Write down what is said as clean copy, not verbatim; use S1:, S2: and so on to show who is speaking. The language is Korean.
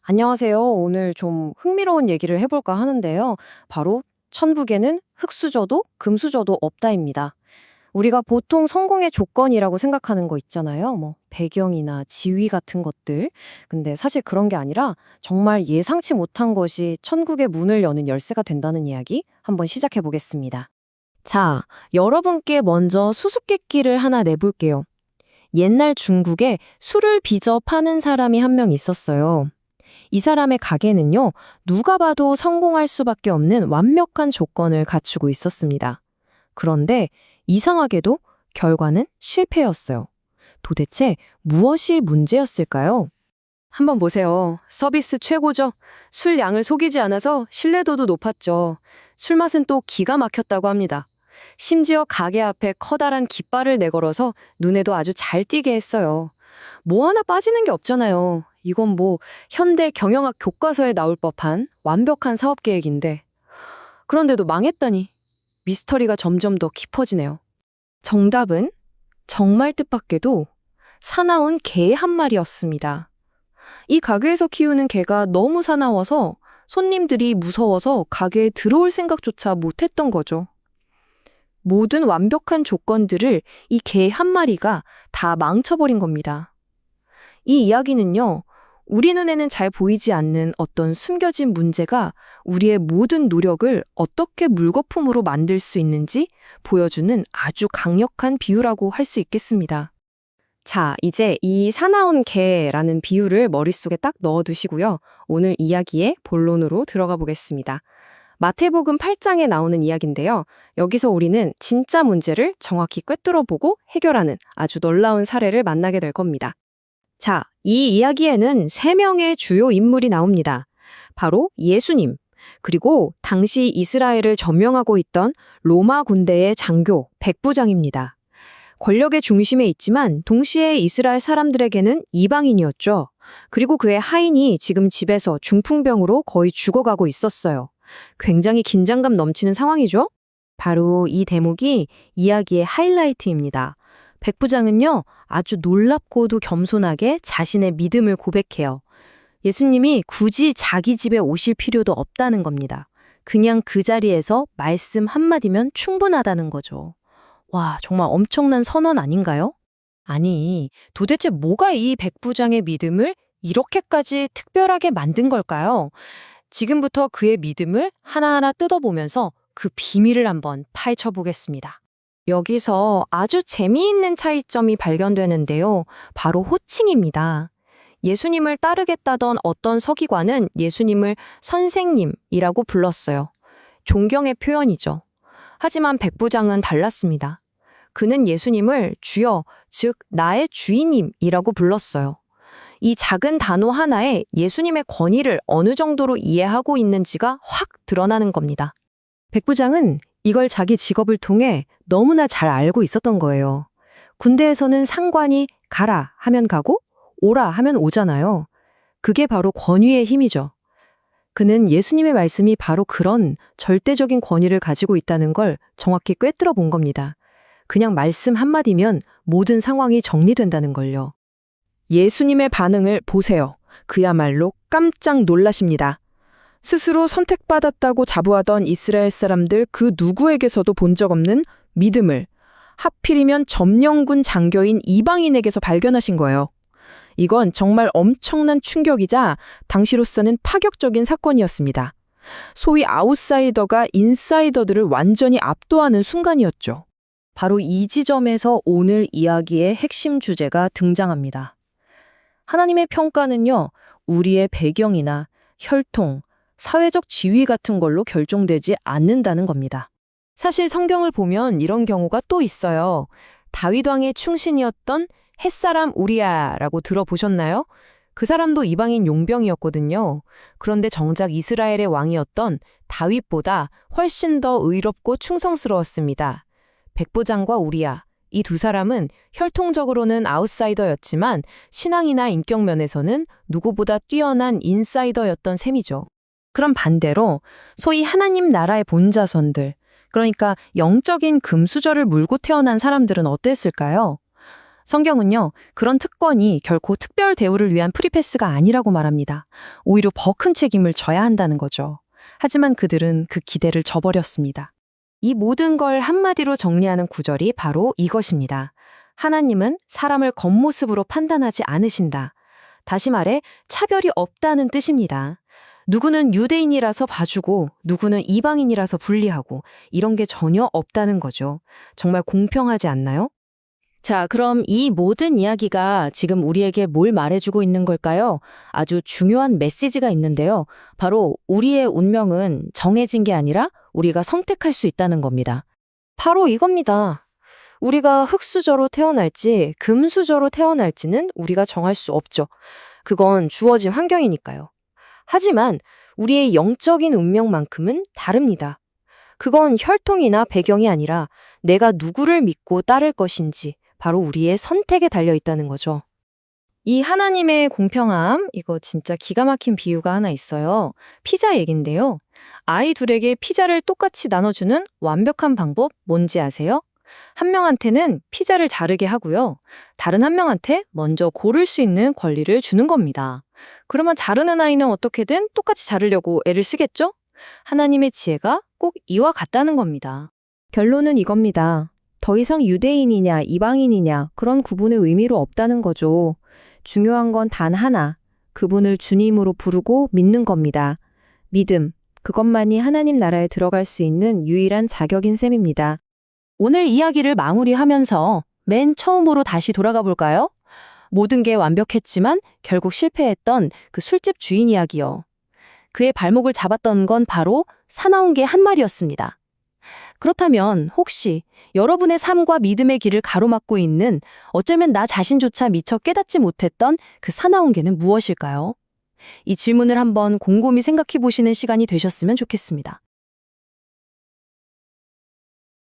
S1: 안녕하세요. 오늘 좀 흥미로운 얘기를 해볼까 하는데요. 바로 천국에는 흙수저도 금수저도 없다입니다. 우리가 보통 성공의 조건이라고 생각하는 거 있잖아요. 뭐 배경이나 지위 같은 것들. 근데 사실 그런 게 아니라 정말 예상치 못한 것이 천국의 문을 여는 열쇠가 된다는 이야기 한번 시작해 보겠습니다. 자, 여러분께 먼저 수수께끼를 하나 내볼게요. 옛날 중국에 술을 빚어 파는 사람이 한 명 있었어요. 이 사람의 가게는요, 누가 봐도 성공할 수밖에 없는 완벽한 조건을 갖추고 있었습니다. 그런데 이상하게도 결과는 실패였어요. 도대체 무엇이 문제였을까요? 한번 보세요. 서비스 최고죠. 술 양을 속이지 않아서 신뢰도도 높았죠. 술 맛은 또 기가 막혔다고 합니다. 심지어 가게 앞에 커다란 깃발을 내걸어서 눈에도 아주 잘 띄게 했어요. 뭐 하나 빠지는 게 없잖아요. 이건 뭐 현대 경영학 교과서에 나올 법한 완벽한 사업 계획인데. 그런데도 망했다니. 미스터리가 점점 더 깊어지네요. 정답은 정말 뜻밖에도 사나운 개 한 마리였습니다. 이 가게에서 키우는 개가 너무 사나워서 손님들이 무서워서 가게에 들어올 생각조차 못했던 거죠. 모든 완벽한 조건들을 이 개 한 마리가 다 망쳐버린 겁니다. 이 이야기는요, 우리 눈에는 잘 보이지 않는 어떤 숨겨진 문제가 우리의 모든 노력을 어떻게 물거품으로 만들 수 있는지 보여주는 아주 강력한 비유라고 할 수 있겠습니다. 자, 이제 이 사나운 개라는 비유를 머릿속에 딱 넣어두시고요. 오늘 이야기의 본론으로 들어가 보겠습니다. 마태복음 8장에 나오는 이야기인데요. 여기서 우리는 진짜 문제를 정확히 꿰뚫어보고 해결하는 아주 놀라운 사례를 만나게 될 겁니다. 자, 이 이야기에는 3명의 주요 인물이 나옵니다. 바로 예수님, 그리고 당시 이스라엘을 점령하고 있던 로마 군대의 장교 백부장입니다. 권력의 중심에 있지만 동시에 이스라엘 사람들에게는 이방인이었죠. 그리고 그의 하인이 지금 집에서 중풍병으로 거의 죽어가고 있었어요. 굉장히 긴장감 넘치는 상황이죠? 바로 이 대목이 이야기의 하이라이트입니다. 백부장은요, 아주 놀랍고도 겸손하게 자신의 믿음을 고백해요. 예수님이 굳이 자기 집에 오실 필요도 없다는 겁니다. 그냥 그 자리에서 말씀 한마디면 충분하다는 거죠. 와, 정말 엄청난 선언 아닌가요? 아니, 도대체 뭐가 이 백부장의 믿음을 이렇게까지 특별하게 만든 걸까요? 지금부터 그의 믿음을 하나하나 뜯어보면서 그 비밀을 한번 파헤쳐 보겠습니다. 여기서 아주 재미있는 차이점이 발견되는데요. 바로 호칭입니다. 예수님을 따르겠다던 어떤 서기관은 예수님을 선생님이라고 불렀어요. 존경의 표현이죠. 하지만 백부장은 달랐습니다. 그는 예수님을 주여, 즉 나의 주인님이라고 불렀어요. 이 작은 단어 하나에 예수님의 권위를 어느 정도로 이해하고 있는지가 확 드러나는 겁니다. 백부장은 이걸 자기 직업을 통해 너무나 잘 알고 있었던 거예요. 군대에서는 상관이 가라 하면 가고 오라 하면 오잖아요. 그게 바로 권위의 힘이죠. 그는 예수님의 말씀이 바로 그런 절대적인 권위를 가지고 있다는 걸 정확히 꿰뚫어 본 겁니다. 그냥 말씀 한마디면 모든 상황이 정리된다는 걸요. 예수님의 반응을 보세요. 그야말로 깜짝 놀라십니다. 스스로 선택받았다고 자부하던 이스라엘 사람들 그 누구에게서도 본 적 없는 믿음을 하필이면 점령군 장교인 이방인에게서 발견하신 거예요. 이건 정말 엄청난 충격이자 당시로서는 파격적인 사건이었습니다. 소위 아웃사이더가 인사이더들을 완전히 압도하는 순간이었죠. 바로 이 지점에서 오늘 이야기의 핵심 주제가 등장합니다. 하나님의 평가는요, 우리의 배경이나 혈통, 사회적 지위 같은 걸로 결정되지 않는다는 겁니다. 사실 성경을 보면 이런 경우가 또 있어요. 다윗 왕의 충신이었던 햇사람 우리야라고 들어보셨나요? 그 사람도 이방인 용병이었거든요. 그런데 정작 이스라엘의 왕이었던 다윗보다 훨씬 더 의롭고 충성스러웠습니다. 백부장과 우리야, 이 두 사람은 혈통적으로는 아웃사이더였지만 신앙이나 인격 면에서는 누구보다 뛰어난 인사이더였던 셈이죠. 그럼 반대로 소위 하나님 나라의 본자손들, 그러니까 영적인 금수저를 물고 태어난 사람들은 어땠을까요?
S2: 성경은요, 그런 특권이 결코 특별 대우를 위한 프리패스가 아니라고 말합니다. 오히려 더 큰 책임을 져야 한다는 거죠. 하지만 그들은 그 기대를 저버렸습니다.
S1: 이 모든 걸 한마디로 정리하는 구절이 바로 이것입니다. 하나님은 사람을 겉모습으로 판단하지 않으신다. 다시 말해 차별이 없다는 뜻입니다. 누구는 유대인이라서 봐주고 누구는 이방인이라서 분리하고 이런 게 전혀 없다는 거죠. 정말 공평하지 않나요? 자, 그럼 이 모든 이야기가 지금 우리에게 뭘 말해주고 있는 걸까요? 아주 중요한 메시지가 있는데요. 바로 우리의 운명은 정해진 게 아니라 우리가 선택할 수 있다는 겁니다. 바로 이겁니다. 우리가 흙수저로 태어날지 금수저로 태어날지는 우리가 정할 수 없죠. 그건 주어진 환경이니까요. 하지만 우리의 영적인 운명만큼은 다릅니다. 그건 혈통이나 배경이 아니라 내가 누구를 믿고 따를 것인지 바로 우리의 선택에 달려 있다는 거죠. 이 하나님의 공평함, 이거 진짜 기가 막힌 비유가 하나 있어요. 피자 얘긴데요. 아이 둘에게 피자를 똑같이 나눠주는 완벽한 방법 뭔지 아세요? 한 명한테는 피자를 자르게 하고요. 다른 한 명한테 먼저 고를 수 있는 권리를 주는 겁니다. 그러면 자르는 아이는 어떻게든 똑같이 자르려고 애를 쓰겠죠? 하나님의 지혜가 꼭 이와 같다는 겁니다. 결론은 이겁니다. 더 이상 유대인이냐 이방인이냐 그런 구분의 의미로 없다는 거죠. 중요한 건 단 하나, 그분을 주님으로 부르고 믿는 겁니다. 믿음, 그것만이 하나님 나라에 들어갈 수 있는 유일한 자격인 셈입니다.
S2: 오늘 이야기를 마무리하면서 맨 처음으로 다시 돌아가 볼까요? 모든 게 완벽했지만 결국 실패했던 그 술집 주인 이야기요. 그의 발목을 잡았던 건 바로 사나운 개 한 마리였습니다. 그렇다면 혹시 여러분의 삶과 믿음의 길을 가로막고 있는 어쩌면 나 자신조차 미처 깨닫지 못했던 그 사나운 개는 무엇일까요? 이 질문을 한번 곰곰이 생각해 보시는 시간이 되셨으면 좋겠습니다.